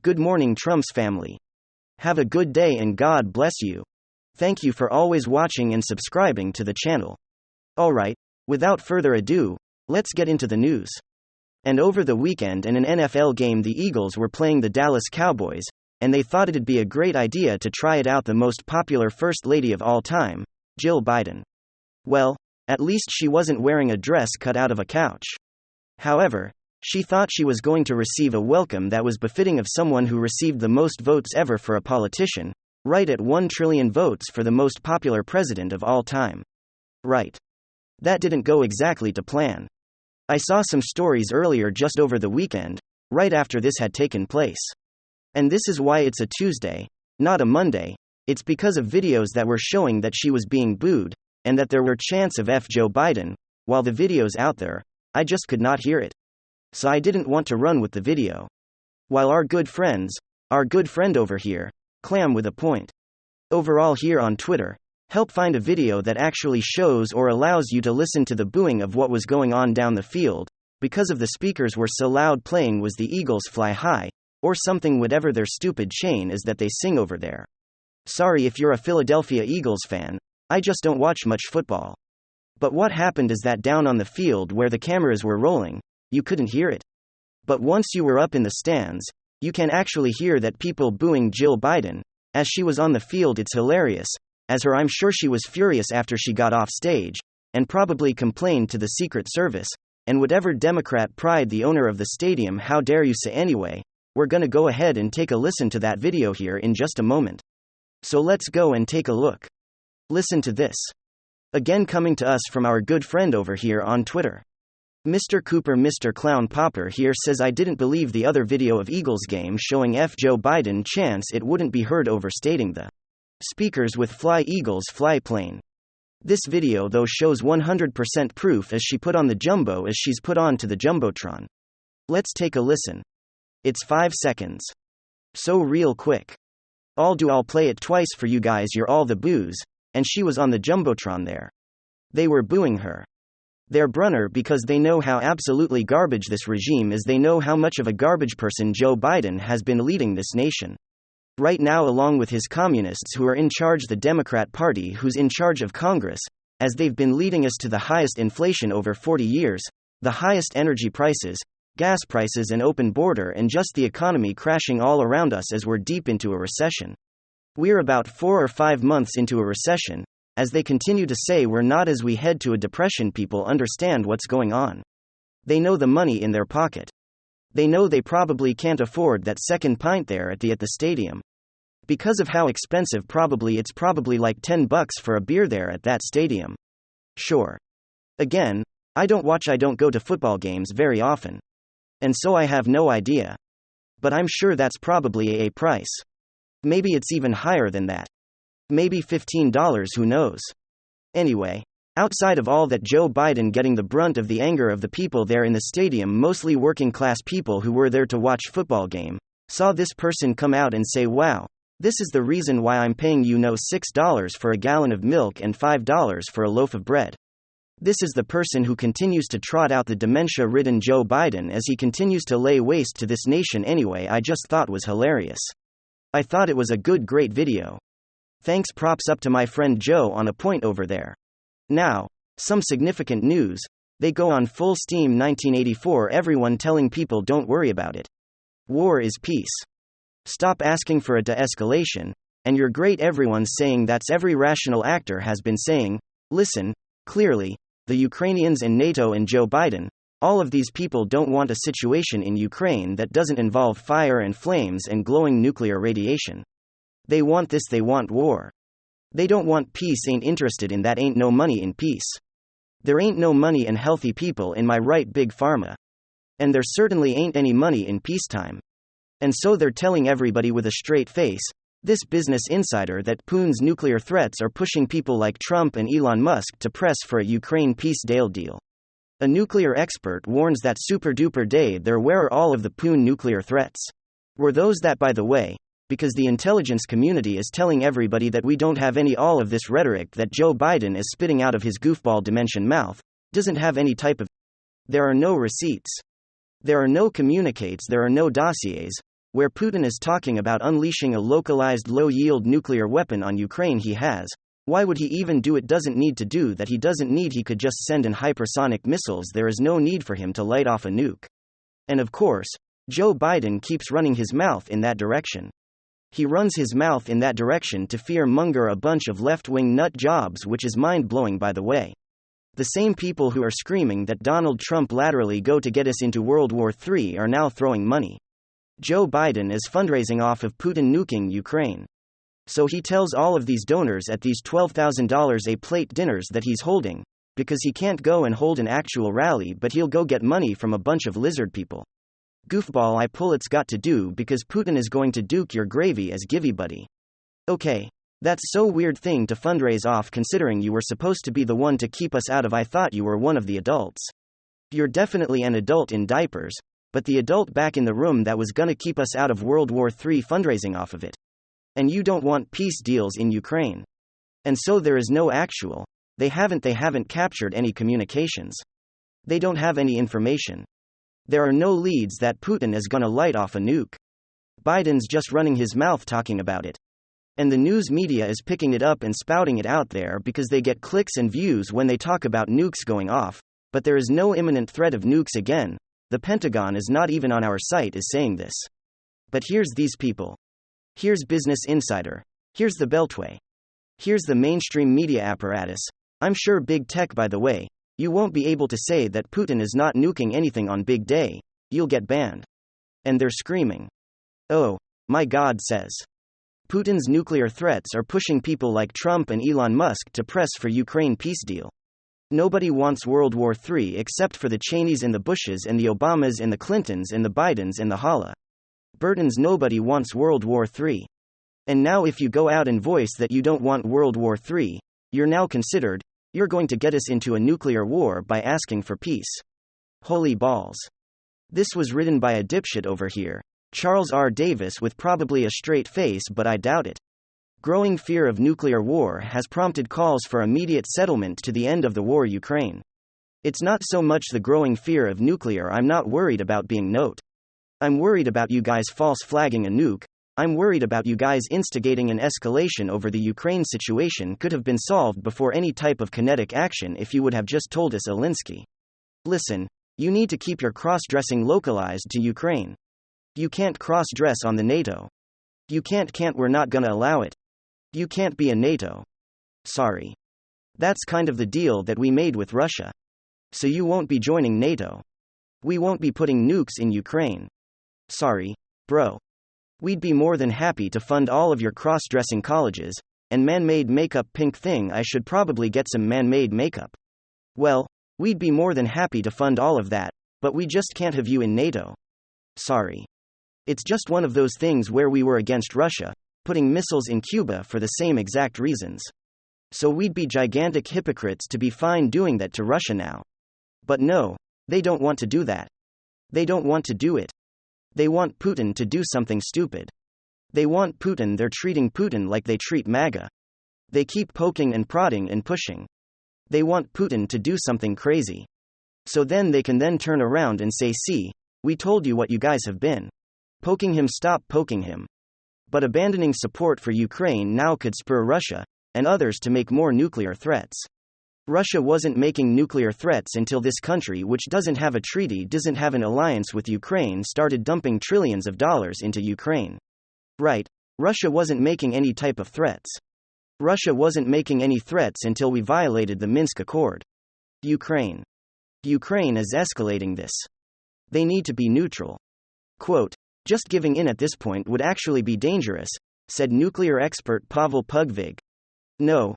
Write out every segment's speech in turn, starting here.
Good morning, Trump's family. Have a good day and God bless you. Thank you for always watching and subscribing to the channel. Alright, without further ado, let's get into the news. And over the weekend in an NFL game, the Eagles were playing the Dallas Cowboys, and they thought it'd be a great idea to try it out the most popular First Lady of all time, Jill Biden. Well, at least she wasn't wearing a dress cut out of a couch. However, she thought she was going to receive a welcome that was befitting of someone who received the most votes ever for a politician, right at 1 trillion votes for the most popular president of all time. Right. That didn't go exactly to plan. I saw some stories earlier just over the weekend, right after this had taken place. And this is why it's a Tuesday, not a Monday. It's because of videos that were showing that she was being booed, and that there were chants of F Joe Biden. While the video's out there, I just could not hear it. So I didn't want to run with the video. While our good friend over here, Clam with a point. Overall here on Twitter, help find a video that actually shows or allows you to listen to the booing of what was going on down the field, because of the speakers were so loud. Playing was the Eagles Fly High, or something, whatever their stupid chain is that they sing over there. Sorry if you're a Philadelphia Eagles fan, I just don't watch much football. But what happened is that down on the field where the cameras were rolling, you couldn't hear it. But once you were up in the stands, you can actually hear that people booing Jill Biden. As she was on the field, it's hilarious. As her, I'm sure she was furious after she got off stage, and probably complained to the Secret Service, and whatever Democrat pried the owner of the stadium. How dare you say? Anyway, we're gonna go ahead and take a listen to that video here in just a moment. So let's go and take a look. Listen to this. Again, coming to us from our good friend over here on Twitter. Mr. Cooper, Mr. Clown Popper here says, I didn't believe the other video of Eagles game showing F Joe Biden chants it wouldn't be heard overstating the speakers with Fly Eagles Fly plane. This video though shows 100% proof as she put on the jumbo as she's put on to the Jumbotron. Let's take a listen. It's 5 seconds. So real quick. I'll play it twice for you guys. You're all the boos, and she was on the Jumbotron there. They were booing her. They're Brunner because they know how absolutely garbage this regime is. They know how much of a garbage person Joe Biden has been leading this nation. Right now, along with his communists who are in charge, the Democrat Party who's in charge of Congress, as they've been leading us to the highest inflation over 40 years, the highest energy prices, gas prices, and open border, and just the economy crashing all around us as we're deep into a recession. We're about 4 or 5 months into a recession. As they continue to say, we're not. As we head to a depression, people understand what's going on. They know the money in their pocket. They know they probably can't afford that second pint there at the stadium. Because of how expensive it's probably like $10 for a beer there at that stadium. Sure. Again, I don't go to football games very often. And so I have no idea. But I'm sure that's probably a price. Maybe it's even higher than that. Maybe $15, who knows? Anyway, outside of all that, Joe Biden getting the brunt of the anger of the people there in the stadium, mostly working class people who were there to watch football game, saw this person come out and say, wow, this is the reason why I'm paying $6 for a gallon of milk and $5 for a loaf of bread. This is the person who continues to trot out the dementia-ridden Joe Biden as he continues to lay waste to this nation. Anyway, I just thought was hilarious. I thought it was a great video. Thanks, props up to my friend Joe on a point over there. Now, some significant news. They go on full steam. 1984, everyone telling people don't worry about it. War is peace. Stop asking for a de-escalation, and you're great. Everyone's saying that's every rational actor has been saying. Listen, clearly, the Ukrainians and NATO and Joe Biden, all of these people don't want a situation in Ukraine that doesn't involve fire and flames and glowing nuclear radiation. They want this, they want war. They don't want peace, ain't interested in that, ain't no money in peace. There ain't no money in healthy people, in my right, big pharma. And there certainly ain't any money in peacetime. And so they're telling everybody with a straight face, this Business Insider, that Putin's nuclear threats are pushing people like Trump and Elon Musk to press for a Ukraine peace deal. A nuclear expert warns that super duper day there, where are all of the Putin nuclear threats? Were those that, by the way, because the intelligence community is telling everybody that we don't have any. All of this rhetoric that Joe Biden is spitting out of his goofball dimension mouth doesn't have any type of. There are no receipts. There are no communicates. There are no dossiers. where Putin is talking about unleashing a localized low-yield nuclear weapon on Ukraine. Why would he even do it? Doesn't need to do that. He doesn't need. He could just send in hypersonic missiles. There is no need for him to light off a nuke. And of course, Joe Biden keeps running his mouth in that direction. He runs his mouth in that direction to fear-monger a bunch of left-wing nut jobs, which is mind-blowing, by the way. The same people who are screaming that Donald Trump laterally go to get us into World War III are now throwing money. Joe Biden is fundraising off of Putin nuking Ukraine. So he tells all of these donors at these $12,000 a plate dinners that he's holding, because he can't go and hold an actual rally, but he'll go get money from a bunch of lizard people. Goofball I pull. It's got to do because Putin is going to duke your gravy as Givey buddy. Okay. That's so weird thing to fundraise off, considering you were supposed to be the one to keep us out of. I thought you were one of the adults. You're definitely an adult in diapers, but the adult back in the room that was gonna keep us out of World War III, fundraising off of it. And you don't want peace deals in Ukraine. And so there is no actual. They haven't captured any communications. They don't have any information. There are no leads that Putin is gonna light off a nuke. Biden's just running his mouth talking about it. And the news media is picking it up and spouting it out there because they get clicks and views when they talk about nukes going off, but there is no imminent threat of nukes again. The Pentagon is not even on our site is saying this. But here's these people. Here's Business Insider. Here's the Beltway. Here's the mainstream media apparatus. I'm sure big tech, by the way. You won't be able to say that Putin is not nuking anything on big day. You'll get banned. And they're screaming. Oh, my God, says. Putin's nuclear threats are pushing people like Trump and Elon Musk to press for Ukraine peace deal. Nobody wants World War III except for the Cheneys and the Bushes and the Obamas and the Clintons and the Bidens and the Hala Burtons. Nobody wants World War III. And now if you go out and voice that you don't want World War III, you're now considered, you're going to get us into a nuclear war by asking for peace. Holy balls. This was written by a dipshit over here, Charles R. Davis, with probably a straight face, but I doubt it. Growing fear of nuclear war has prompted calls for immediate settlement to the end of the war Ukraine. It's not so much the growing fear of nuclear I'm not worried about being note. I'm worried about you guys false flagging a nuke. I'm worried about you guys instigating an escalation over the Ukraine situation. Could have been solved before any type of kinetic action if you would have just told us, Alinsky. Listen, you need to keep your cross-dressing localized to Ukraine. You can't cross-dress on the NATO. You can't, we're not gonna allow it. You can't be a NATO. Sorry. That's kind of the deal that we made with Russia. So you won't be joining NATO. We won't be putting nukes in Ukraine. Sorry, bro. We'd be more than happy to fund all of your cross-dressing colleges, and man-made makeup. Pink thing, I should probably get some man-made makeup. Well, we'd be more than happy to fund all of that, but we just can't have you in NATO. Sorry. It's just one of those things where we were against Russia, putting missiles in Cuba for the same exact reasons. So we'd be gigantic hypocrites to be fine doing that to Russia now. But no, they don't want to do that. They don't want to do it. They want Putin to do something stupid. They want Putin. They're treating Putin like they treat MAGA. They keep poking and prodding and pushing. They want Putin to do something crazy. So then they can then turn around and say, see, we told you what you guys have been. Poking him, stop poking him. But abandoning support for Ukraine now could spur Russia and others to make more nuclear threats. Russia wasn't making nuclear threats until this country, which doesn't have a treaty, doesn't have an alliance with Ukraine, started dumping trillions of dollars into Ukraine. Right, Russia wasn't making any type of threats. Russia wasn't making any threats until we violated the Minsk Accord. Ukraine is escalating this. They need to be neutral. Quote, just giving in at this point would actually be dangerous, said nuclear expert Pavel Pugvig. No,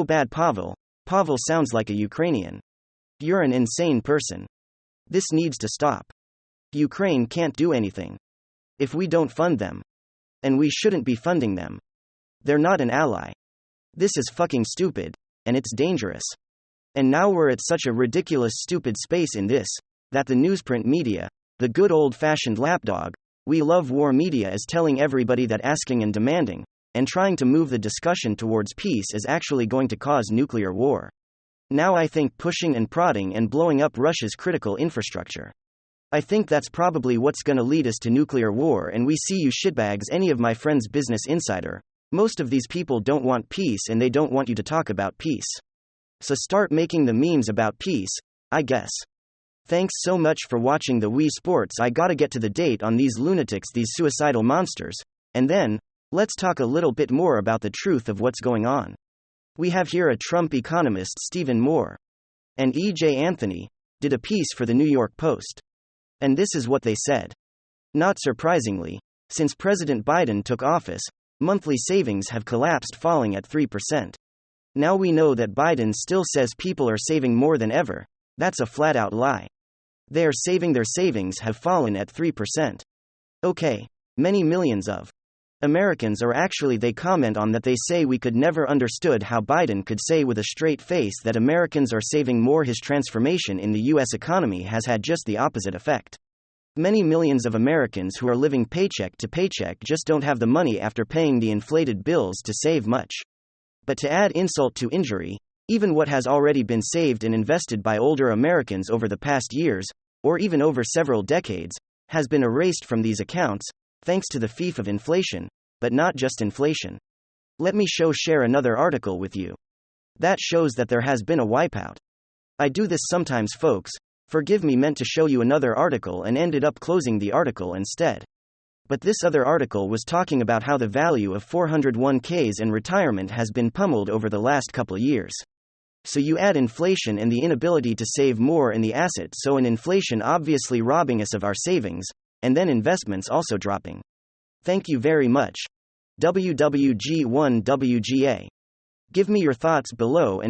bad Pavel. Pavel sounds like a Ukrainian. You're an insane person. This needs to stop. Ukraine can't do anything if we don't fund them. And we shouldn't be funding them. They're not an ally. This is fucking stupid, and it's dangerous. And now we're at such a ridiculous stupid space in this, that the newsprint media, the good old-fashioned lapdog, we love war media, is telling everybody that asking and demanding, and trying to move the discussion towards peace is actually going to cause nuclear war. Now I think pushing and prodding and blowing up Russia's critical infrastructure. I think that's probably what's gonna lead us to nuclear war, and we see you shitbags. Any of my friends, Business Insider. Most of these people don't want peace, and they don't want you to talk about peace. So start making the memes about peace, I guess. Thanks so much for watching the Wii Sports. I gotta get to the date on these lunatics, these suicidal monsters, and then, let's talk a little bit more about the truth of what's going on. We have here a Trump economist, Stephen Moore, and E.J. Anthony, did a piece for the New York Post. And this is what they said. Not surprisingly, since President Biden took office, monthly savings have collapsed, falling at 3%. Now we know that Biden still says people are saving more than ever. That's a flat-out lie. They are saving, their savings have fallen at 3%. Okay, many millions of Americans are actually, they comment on that. They say we could never understood how Biden could say with a straight face that Americans are saving more. His transformation in the US economy has had just the opposite effect. Many millions of Americans who are living paycheck to paycheck just don't have the money after paying the inflated bills to save much. But to add insult to injury, even what has already been saved and invested by older Americans over the past years, or even over several decades, has been erased from these accounts, thanks to the fief of inflation, but not just inflation. Let me share another article with you. That shows that there has been a wipeout. I do this sometimes, folks, forgive me. Meant to show you another article and ended up closing the article instead. But this other article was talking about how the value of 401ks and retirement has been pummeled over the last couple years. So you add inflation and the inability to save more in the asset, so an inflation obviously robbing us of our savings, and then investments also dropping. Thank you very much. WWG1WGA. Give me your thoughts below and